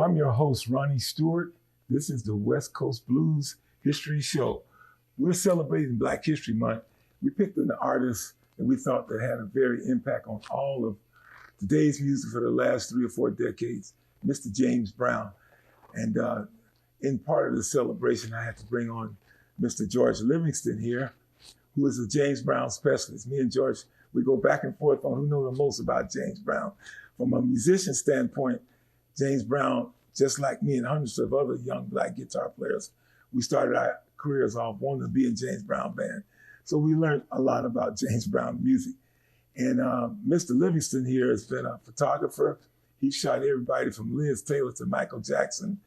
I'm your host, Ronnie Stewart. This is the West Coast Blues History Show. We're celebrating Black History Month. We picked an artist that we thought that had a very impact on all of today's music for the last 3 or 4 decades, Mr. James Brown. And in part of the celebration, I had to bring on Mr. George Livingston here, who is a James Brown specialist. Me and George, we go back and forth on who knows the most about James Brown. From a musician standpoint, James Brown, just like me and hundreds of other young Black guitar players, we started our careers off wanting to be in James Brown band. So we learned a lot about James Brown music. And Mr. Livingston here has been a photographer. He shot everybody from Liz Taylor to Michael Jackson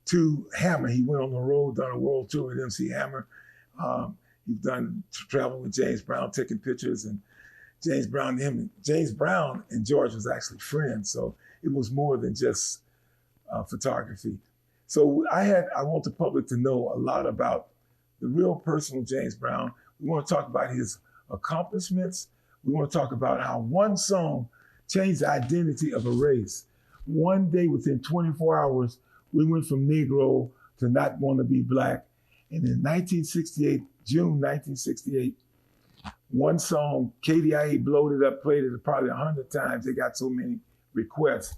to Hammer. He went on the road, done a world tour with MC Hammer. He's done travel with James Brown, taking pictures, and James Brown and George was actually friends. So it was more than just photography. So I want the public to know a lot about the real personal James Brown. We want to talk about his accomplishments. We want to talk about how one song changed the identity of a race. One day within 24 hours, we went from Negro to not want to be Black. And in 1968, June 1968, one song, KDIA blowed it up, played it probably 100 times. They got so many requests.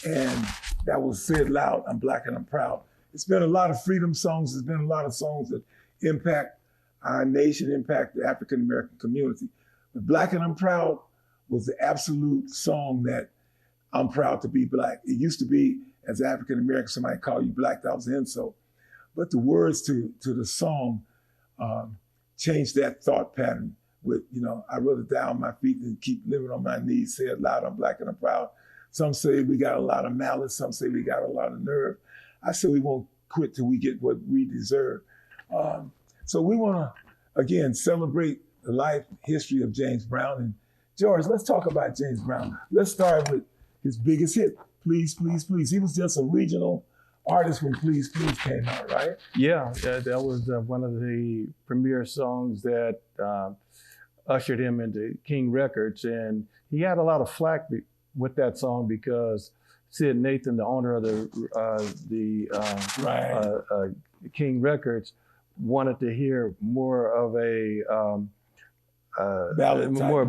And that was Said Loud, I'm Black and I'm Proud. It's been a lot of freedom songs. There's been a lot of songs that impact our nation, impact the African-American community. But Black and I'm Proud was the absolute song that I'm proud to be Black. It used to be, as African-American, somebody call you Black, that was an insult. But the words to the song changed that thought pattern with, I'd rather die on my feet than keep living on my knees. Say it loud, I'm Black and I'm proud. Some say we got a lot of malice. Some say we got a lot of nerve. I say we won't quit till we get what we deserve. So we want to, again, celebrate the life history of James Brown. And George, let's talk about James Brown. Let's start with his biggest hit, Please, Please, Please. He was just a regional artist when Please, Please came out, right? Yeah, that was one of the premier songs that ushered him into King Records. And he had a lot of flack with that song because Sid Nathan, the owner of the King Records, wanted to hear more of a ballad type,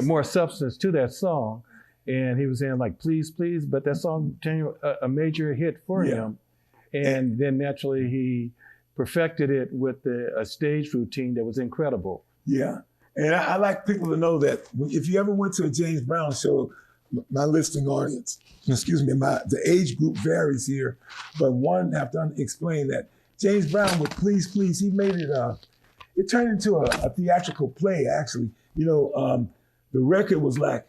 more substance to that song. And he was saying like, please, please, but that song became a major hit for him. And then naturally he perfected it with a stage routine that was incredible. Yeah, and I like people to know that if you ever went to a James Brown show, my listening audience, the age group varies here, but one have to explain that James Brown with Please, Please, he made it, it turned into a theatrical play, actually. The record was like,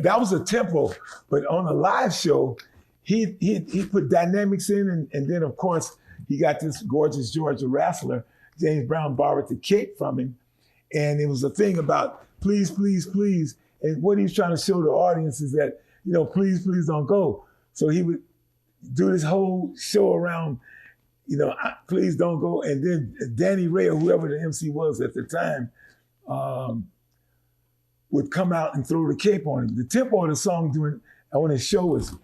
that was a tempo, but on a live show, he put dynamics in, and then of course he got this gorgeous Georgia wrestler. James Brown borrowed the cape from him, and it was a thing about please, please, please. And what he was trying to show the audience is that, please, please don't go. So he would do this whole show around, please don't go. And then Danny Ray, or whoever the MC was at the time, would come out and throw the cape on him. The tempo of the song on his show was.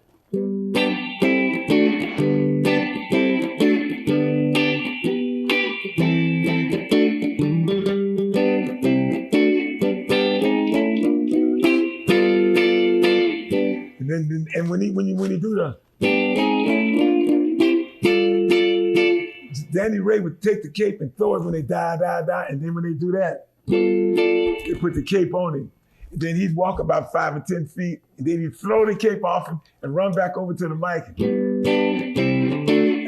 And when he do the, Danny Ray would take the cape and throw it when they die, and then when they do that, they put the cape on him. And then he'd walk about 5 or 10 feet, and then he'd throw the cape off him and run back over to the mic.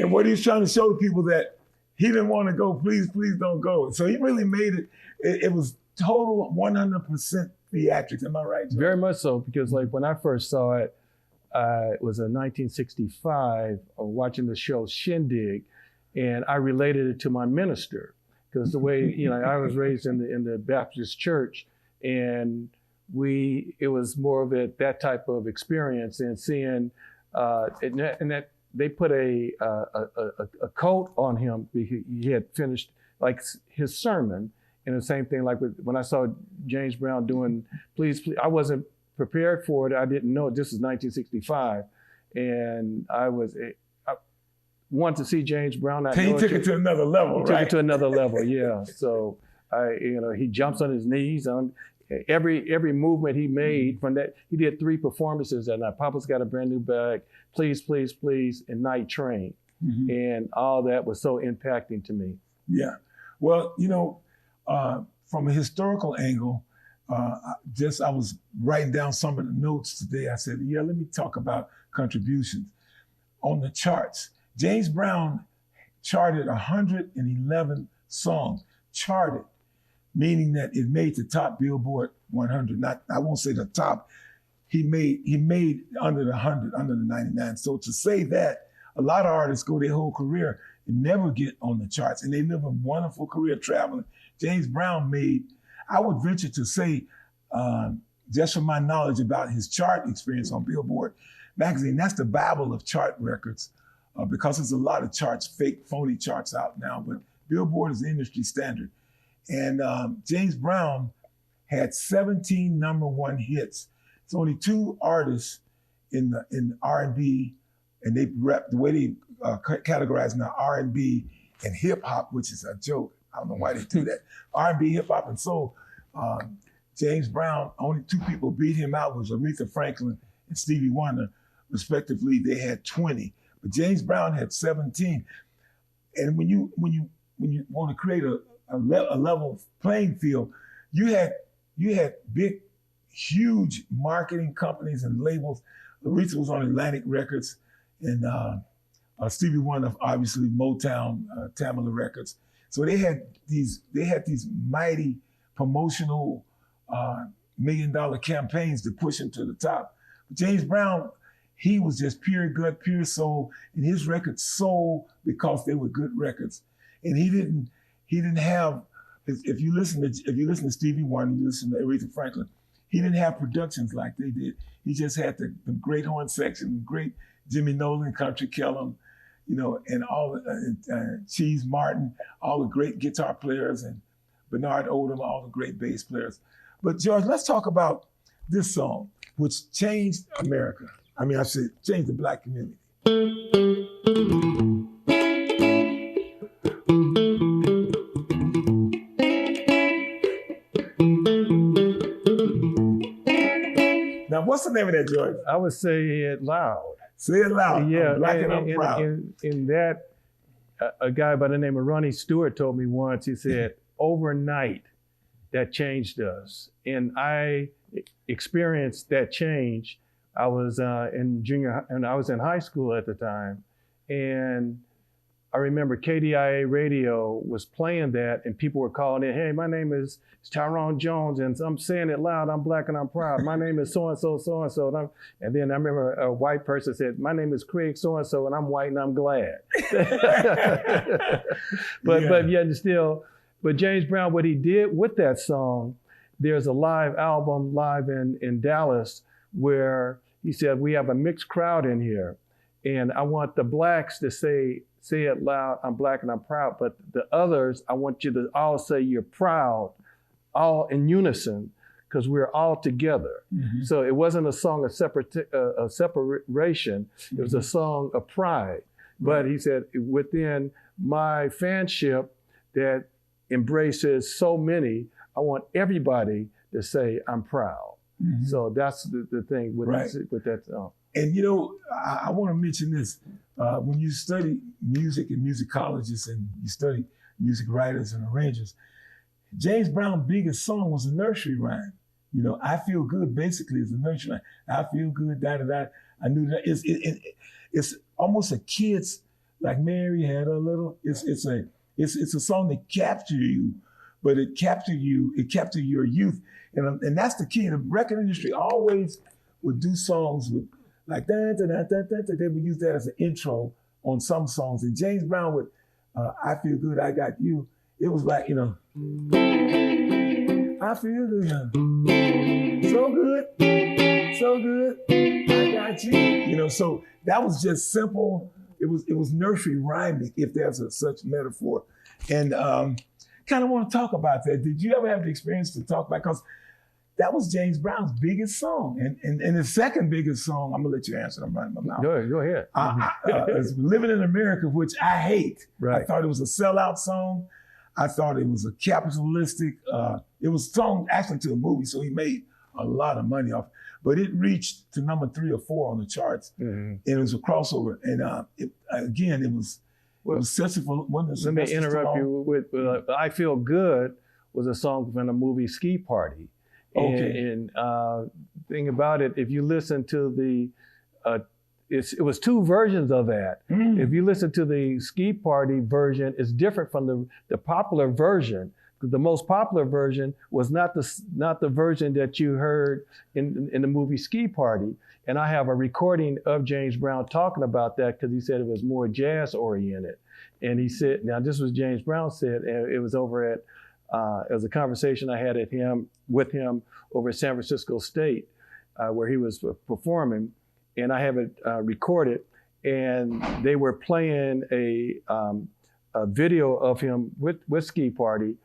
And what he was trying to show the people that he didn't want to go, please, please don't go. So he really made it was total 100% theatrics. Am I right, Joe? Very much so, because like when I first saw it, it was in 1965, watching the show Shindig, and I related it to my minister, because the way, I was raised in the Baptist church, and it was more of that type of experience, and seeing, and that they put a coat on him. He had finished like his sermon, and the same thing like when I saw James Brown doing Please, Please, I wasn't prepared for it. I didn't know this is 1965, and I wanted to see James Brown. He took it to another level, right? Took it to another level, yeah. So he jumps on his knees. Every movement he made from that, he did 3 performances that night. Papa's Got a Brand New Bag, Please, Please, Please, and Night Train. Mm-hmm. And all that was so impacting to me. Yeah. Well, from a historical angle, I was writing down some of the notes today. I said, let me talk about contributions. On the charts, James Brown charted 111 songs, charted, meaning that it made the top Billboard 100. I won't say the top. He made under the 100, under the 99. So to say that, a lot of artists go their whole career and never get on the charts, and they live a wonderful career traveling. James Brown I would venture to say, just from my knowledge about his chart experience on Billboard magazine, that's the Bible of chart records, because there's a lot of charts, fake, phony charts out now, but Billboard is the industry standard. And James Brown had 17 #1 hits. It's only 2 artists in R&B, and they rep the way they categorize now R&B and hip hop, which is a joke. I don't know why they do that. R&B, hip hop, and soul. James Brown, only 2 people beat him out was Aretha Franklin and Stevie Wonder, respectively. They had 20, but James Brown had 17. And when you want to create a level playing field, you had big, huge marketing companies and labels. Aretha was on Atlantic Records, and Stevie Wonder, obviously Motown, Tamala Records. So they had these mighty promotional $1 million campaigns to push him to the top. But James Brown, he was just pure gut, pure soul, and his records sold because they were good records. And he didn't have, if you listen to Stevie Wonder, you listen to Aretha Franklin, he didn't have productions like they did. He just had the great horn section, great Jimmy Nolan, Country Kellum, and all the Cheese Martin, all the great guitar players, and Bernard Odom, all the great bass players. But George, let's talk about this song, which changed America. I mean, I said changed the Black community. Now, what's the name of that, George? I would say it loud. Say it loud. Yeah, I'm Black and I'm proud. In that, a guy by the name of Ronnie Stewart told me once, he said, overnight, that changed us. And I experienced that change. I was and I was in high school at the time. And I remember KDIA radio was playing that, and people were calling in, hey, my name is Tyrone Jones, and I'm saying it loud, I'm Black and I'm proud. My name is so-and-so, so-and-so. And then I remember a white person said, my name is Craig so-and-so, and I'm white and I'm glad. But James Brown, what he did with that song, there's a live album live in Dallas where he said, we have a mixed crowd in here. And I want the Blacks to say it loud, I'm Black and I'm proud. But the others, I want you to all say you're proud, all in unison, because we're all together. Mm-hmm. So it wasn't a song of separation, it was a song of pride. But he said, within my fanship that embraces so many, I want everybody to say I'm proud. Mm-hmm. So that's the thing with that song. And I want to mention this. When you study music and musicologists and you study music writers and arrangers, James Brown's biggest song was a nursery rhyme. I Feel Good basically is a nursery rhyme. I feel good, da-da-da. I knew that. It's almost a kid's, like Mary had a little, it's a song that captures you, but it captures your youth. And that's the key. The record industry always would do songs with like da da da da da. They would use that as an intro on some songs. And James Brown with "I Feel Good, I Got You." It was like I feel good, so good, I got you. So that was just simple it was nursery rhyming, if there's such metaphor. And kind of want to talk about that. Did you ever have the experience to talk about, because that was James Brown's biggest song. And his second biggest song, I'm gonna let you answer, I'm running my mouth. Go ahead. It's Living in America, which I hate. Right. I thought it was a sellout song. I thought it was a capitalistic, it was sung actually to a movie, so he made a lot of money off. But it reached to number 3 or 4 on the charts, and it was a crossover. And it was such a one. Let me interrupt you with "I Feel Good" was a song from the movie Ski Party. Okay. And thing about it, if you listen to the, it was 2 versions of that. If you listen to the Ski Party version, it's different from the popular version. The most popular version was not the version that you heard in the movie Ski Party. And I have a recording of James Brown talking about that, because he said it was more jazz oriented. And he said, now this was James Brown said, and it was over at, it was a conversation I had with him over at San Francisco State, where he was performing, and I have it recorded. And they were playing a video of him with Ski Party.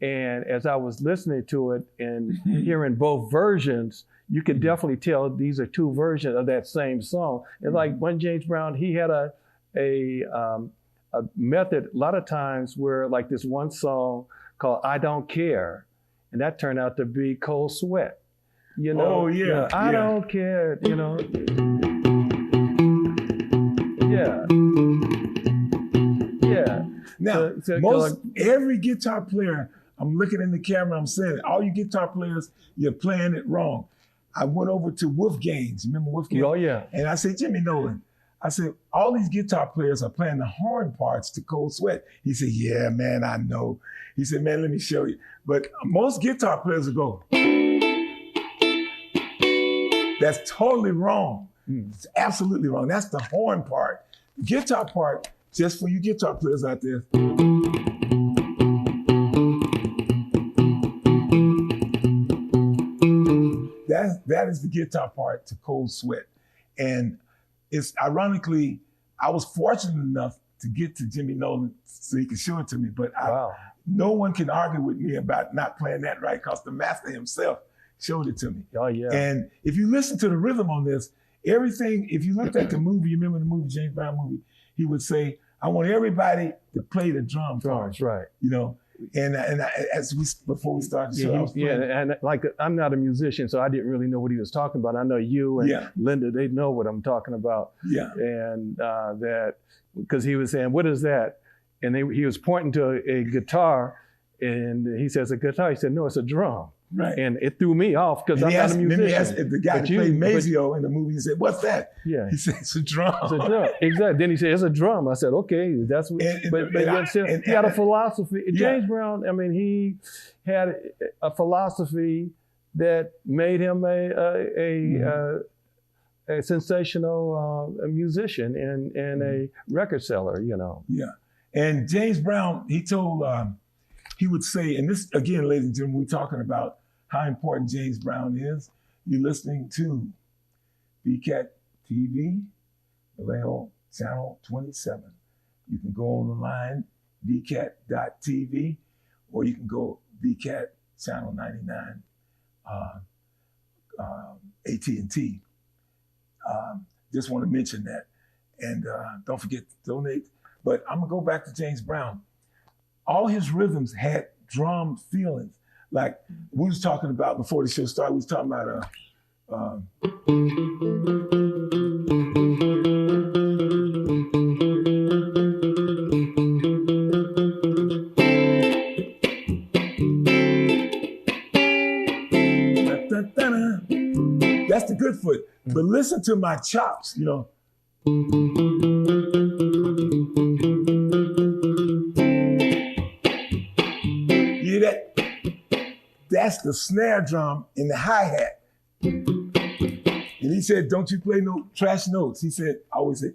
And as I was listening to it and hearing both versions, you could definitely tell these are 2 versions of that same song. And like when James Brown, he had a method a lot of times where, like this one song called "I Don't Care," and that turned out to be "Cold Sweat." You know, oh yeah, I don't care. You know, yeah. Now, every guitar player, I'm looking in the camera, I'm saying it, all you guitar players, you're playing it wrong. I went over to Wolfgang's, remember Wolfgang? Oh yeah. And I said, Jimmy Nolan, I said, all these guitar players are playing the horn parts to Cold Sweat. He said, yeah, man, I know. He said, man, let me show you. But most guitar players will go. That's totally wrong. It's absolutely wrong. That's the horn part. The guitar part, just for you guitar players out there. That is the guitar part to Cold Sweat. And it's ironically, I was fortunate enough to get to Jimmy Nolan so he could show it to me, but no one can argue with me about not playing that right, because the master himself showed it to me. Oh yeah. And if you listen to the rhythm on this, everything, if you looked at the movie, you remember the movie, James Brown movie, he would say, I want everybody to play the drums, right. You know, and before we started the show, and like I'm not a musician, so I didn't really know what he was talking about. I know you and Linda, they know what I'm talking about. Yeah. And that, because he was saying, what is that? And he was pointing to a guitar, and he says, a guitar? He said, no, it's a drum. Right. And it threw me off, because I'm not a musician. Then he asked the guy who played Mazio in the movie, he said, what's that? Yeah. He said, it's a drum. It's a drum. Exactly. Then he said, it's a drum. I said, okay, that's what, he had a philosophy. Yeah. James Brown, I mean, he had a philosophy that made him a sensational musician and a record seller, you know. Yeah. And James Brown, he told, he would say, and this, again, ladies and gentlemen, we're talking about how important James Brown is. You're listening to VCAT TV, Vallejo Channel 27. You can go on the line, vcat.tv, or you can go VCAT Channel 99, AT&T. Just want to mention that. And don't forget to donate. But I'm going to go back to James Brown. All his rhythms had drum feelings. Like we was talking about before the show started, we was talking about that's the good foot. But listen to my chops, you know. You hear that? That's the snare drum in the hi-hat. And he said, don't you play no trash notes. He said, I always say,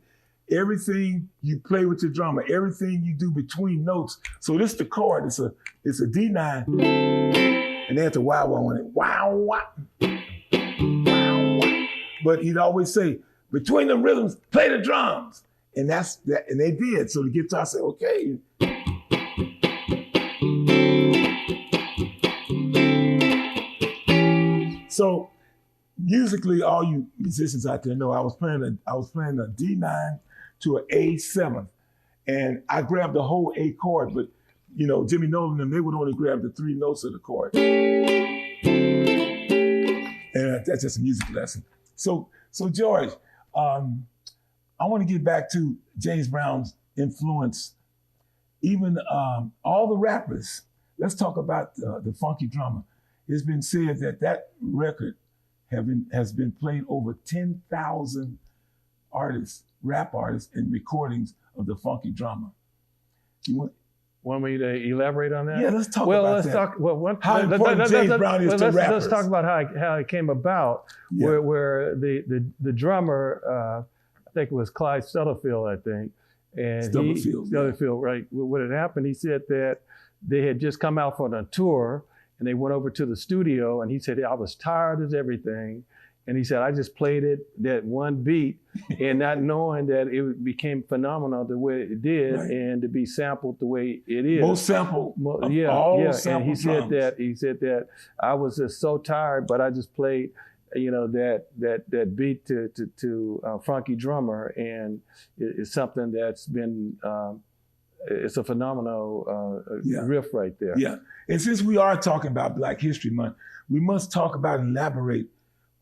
everything you play with your drummer, everything you do between notes. So this is the chord, it's a D9, and they have to wow on it. Wow, wow. Wow, wow. But he'd always say, between the rhythms, play the drums. And that's that, and they did. So the guitar said, okay. So musically, all you musicians out there know, I was playing a D9 to an A7, and I grabbed the whole A chord, but you know, Jimmy Nolan and them, they would only grab the 3 notes of the chord. And that's just a music lesson. So George, I want to get back to James Brown's influence. Even all the rappers. Let's talk about the Funky Drummer. It's been said that record has been played over 10,000 artists, rap artists, and recordings of the Funky Drummer. You want me to elaborate on that? Yeah, let's talk about that. How important James Brown is to rappers. Let's talk about how it came about, where the drummer, I think it was Clyde Stubblefield, I think. And Stubblefield, right. What had happened, he said that they had just come out on a tour, and they went over to the studio, and he said, I was tired as everything. And he said, I just played it, that one beat, and not knowing that it became phenomenal the way it did, right. And to be sampled the way it is. Most sampled. And he said that I was just so tired, but I just played, you know, that beat to Funky Drummer, and it's something that's been it's a phenomenal riff right there. Yeah, and since we are talking about Black History Month, we must talk about and elaborate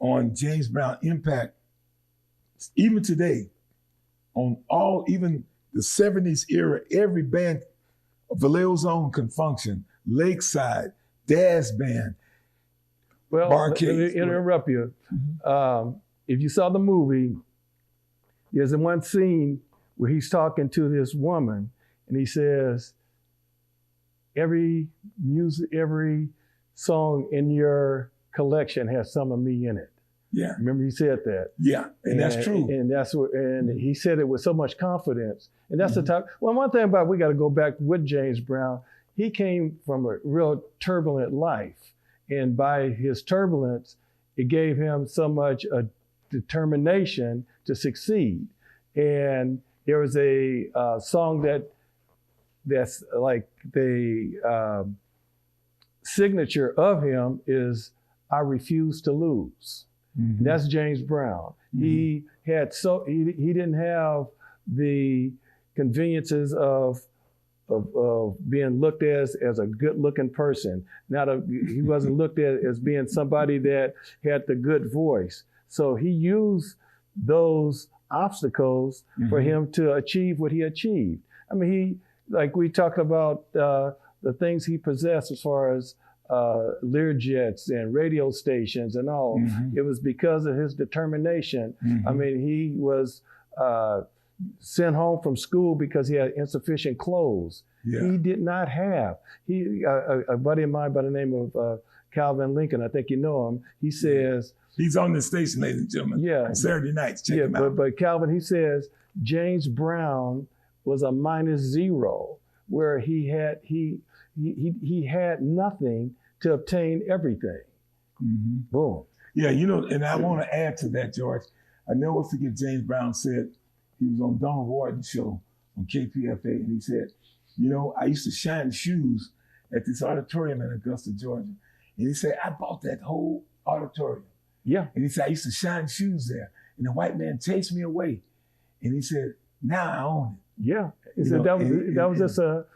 on James Brown's impact, even today, on even the 70s era. Every band, Vallejo's Own can function, Lakeside, Daz Band, Barcade. Let me interrupt you. Mm-hmm. If you saw the movie, there's one scene where he's talking to this woman, and he says, every song in your collection has some of me in it. Yeah. Remember he said that. Yeah, and that's true. And that's what, and he said it with so much confidence. And that's the type. Well, one thing about, we got to go back with James Brown. He came from a real turbulent life, and by his turbulence, it gave him so much determination to succeed. And there was a song that's like the signature of him is "I Refuse to Lose." Mm-hmm. That's James Brown. Mm-hmm. He didn't have the conveniences of being looked as a good-looking person. He wasn't looked at as being somebody that had the good voice. So he used those obstacles mm-hmm. for him to achieve what he achieved. I mean, like we talked about the things he possessed as far as Learjets and radio stations and all. Mm-hmm. It was because of his determination. Mm-hmm. I mean, he was sent home from school because he had insufficient clothes. Yeah. He did not have. A buddy of mine by the name of Calvin Lincoln, I think you know him, he says... He's on the station, ladies and gentlemen, on Saturday nights. Check him out. But Calvin, he says, James Brown was a -0, where he had nothing to obtain everything. Mm-hmm. Boom. Yeah, you know, and I want to add to that, George. I never forget James Brown said, he was on Donald Wharton's show on KPFA, and he said, you know, I used to shine shoes at this auditorium in Augusta, Georgia. And he said, I bought that whole auditorium. Yeah. And he said, I used to shine shoes there. And the white man chased me away. And he said, now I own it. Yeah. He said that was just a...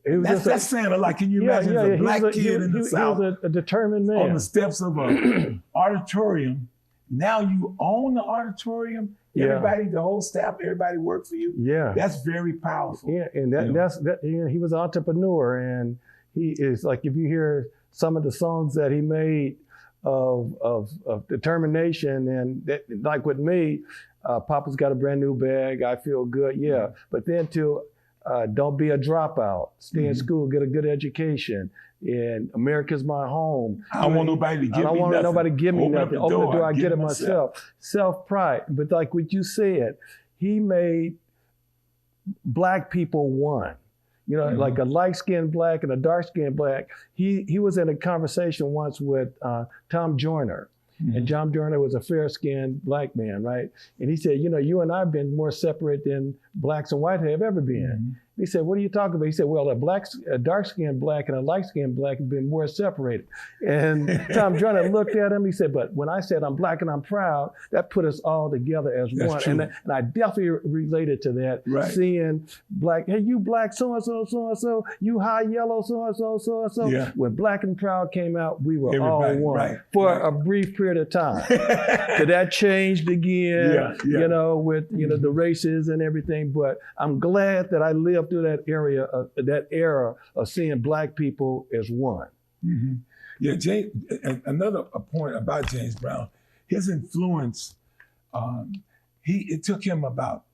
That's saying a lot. Can you imagine a black kid in the South? He was a determined man. On the steps of an auditorium. Now you own the auditorium. Everybody, the whole staff, everybody work for you. Yeah. That's very powerful. Yeah, and he was an entrepreneur, and he is like, if you hear some of the songs that he made of determination, and that, like with me, Papa's Got a Brand New Bag, I Feel Good, yeah. But then don't be a dropout, stay in school, get a good education, and America's my home. I don't want nobody to give me nothing. I don't want nobody to give me nothing. Open the door, I get it myself. Self-pride. But like what you said, he made black people one. You know, like a light-skinned black and a dark-skinned black. He was in a conversation once with Tom Joyner, and John Turner was a fair-skinned black man, right? And he said, you know, you and I have been more separate than blacks and whites have ever been. He said, what are you talking about? He said, well, a dark-skinned black and a light-skinned black have been more separated. And Tom Turner looked at him. He said, but when I said I'm black and I'm proud, that put us all together as one. True. And I definitely related to that, seeing black, hey, you black so-and-so, so-and-so, you high yellow so-and-so, so-and-so. Yeah. When Black and Proud came out, we were all one for a brief period of time. So that changed again, you know, with, you know, the races and everything. But I'm glad that I lived through that era of seeing black people as one. Yeah, another point about James Brown, his influence, it took him about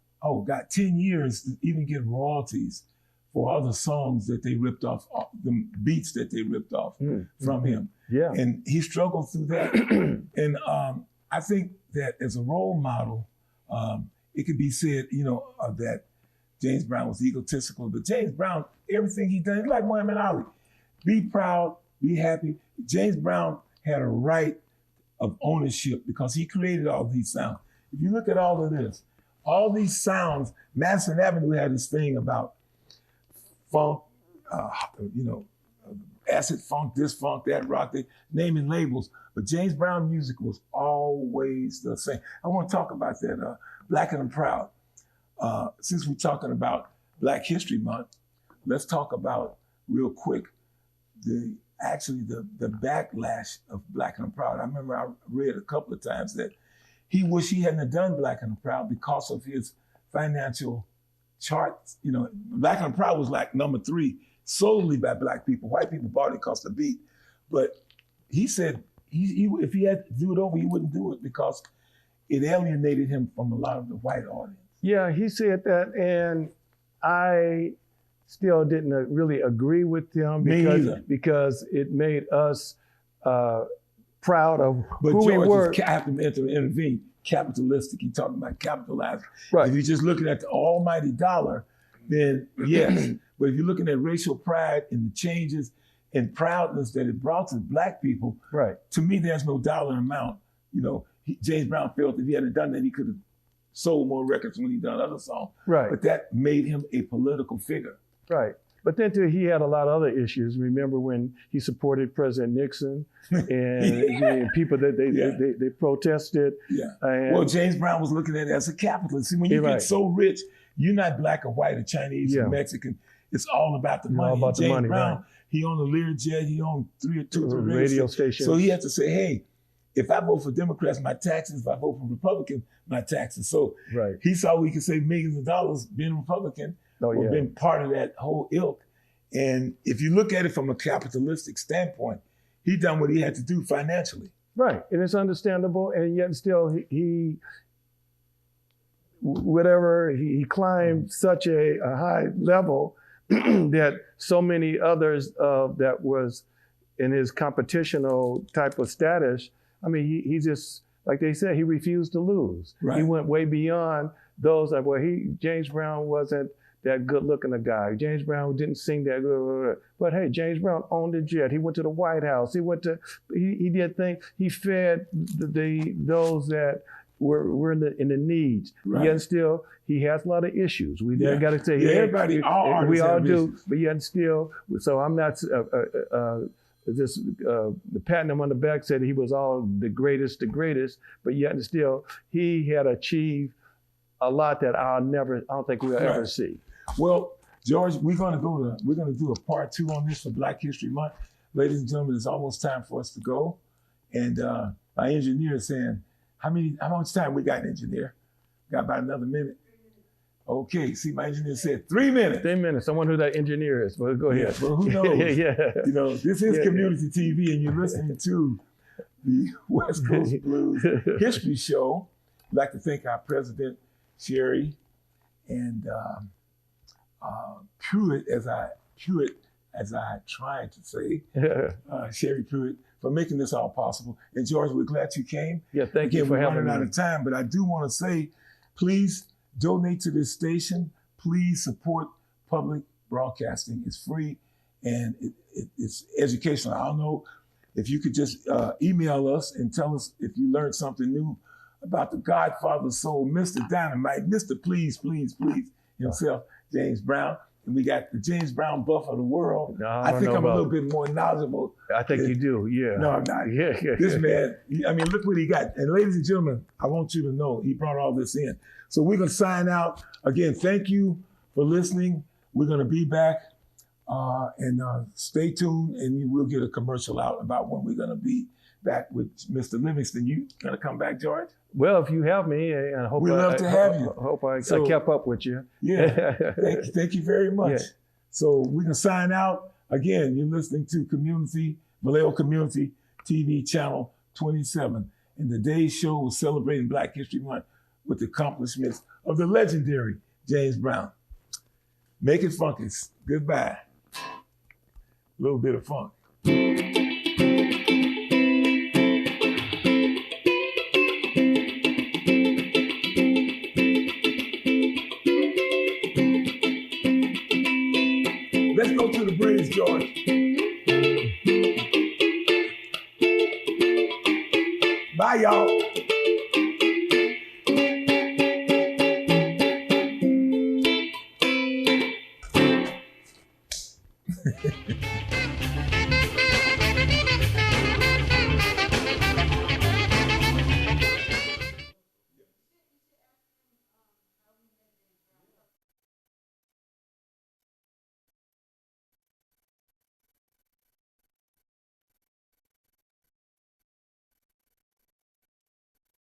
10 years to even get royalties for all the songs that they ripped off, the beats that they ripped off from him. Yeah. And he struggled through that. And I think that as a role model, it could be said, you know, that James Brown was egotistical, but James Brown, everything he done, like Muhammad Ali, be proud, be happy. James Brown had a right of ownership because he created all these sounds. If you look at all of this, all these sounds, Madison Avenue had this thing about funk, you know, acid funk, this funk, that rock, they naming labels. But James Brown music was always the same. I want to talk about that, Black and Proud. Since we're talking about Black History Month, let's talk about real quick the backlash of Black and Proud. I remember I read a couple of times that he wished he hadn't done Black and Proud because of his financial charts. You know, Black and Proud was like number 3 solely by black people. White people bought it because of the beat. But he said if he had to do it over, he wouldn't do it because it alienated him from a lot of the white audience. Yeah, he said that, and I still didn't really agree with him because it made us proud of who we were. But George have to intervene. Capitalistic, he talking about capitalizing. Right. If you're just looking at the almighty dollar, then yes. But if you're looking at racial pride and the changes and proudness that it brought to black people, to me, there's no dollar amount. You know, James Brown felt if he hadn't done that, he could have sold more records when he done other songs. Right. But that made him a political figure. Right. But then too, he had a lot of other issues. Remember when he supported President Nixon and people that they protested. Yeah. Well, James Brown was looking at it as a capitalist. See, when you get so rich, you're not black or white or Chinese or Mexican. It's all about the money. All about James Brown, he owned a Learjet. He owned two radio stations. So he had to say, hey, if I vote for Democrats, my taxes. If I vote for Republicans, my taxes. So he saw we could save millions of dollars being a Republican. Or been part of that whole ilk. And if you look at it from a capitalistic standpoint, he done what he had to do financially. Right, and it's understandable, and yet still he climbed such a high level that so many others that was in his competitional type of status, I mean, he just, like they said, he refused to lose. Right. He went way beyond those that, James Brown wasn't that good looking a guy. James Brown didn't sing that good. But hey, James Brown owned a jet. He went to the White House. He did things. He fed those that were in the needs. Right. Yet still, he has a lot of issues. We got to say, everybody, we all do. Issues. But yet still, so I'm not patting him on the back said he was all the greatest, but yet still, he had achieved a lot that I don't think we'll ever see. Well, George, we're gonna do a part 2 on this for Black History Month. Ladies and gentlemen, it's almost time for us to go. And my engineer is saying, how much time we got, engineer? Got about another minute. Okay, see, my engineer said 3 minutes. 3 minutes. I wonder who that engineer is, but go ahead. Well, who knows? You know, this is community TV, and you're listening to the West Coast Blues History Show. I'd like to thank our president, Sherry, and Pruitt, as I tried to say, Sherry Pruitt, for making this all possible. And George, we're glad you came. Yeah, thank you for having me. We're running out of time, but I do want to say, please donate to this station. Please support public broadcasting. It's free and it's educational. I don't know if you could just email us and tell us if you learned something new about the Godfather soul, Mr. Dynamite, Mr. Please, Please, Please himself, James Brown. And we got the James Brown buff of the world. No, I think I'm a little bit more knowledgeable. I think you do, yeah. No, I'm not. Yeah. This man, I mean, look what he got. And ladies and gentlemen, I want you to know he brought all this in. So we're going to sign out. Again, thank you for listening. We're going to be back and stay tuned, and you will get a commercial out about when we're going to be back with Mr. Livingston. You going to come back, George? Well, if you have me, and I hope We'd love to have you. I hope I kept up with you. Yeah, thank you very much. Yeah. So we can sign out. Again, you're listening to Vallejo Community TV Channel 27. And today's show was celebrating Black History Month with the accomplishments of the legendary James Brown. Make it funky. Goodbye. A little bit of funk. Let's go to the bridge, George. Bye, y'all.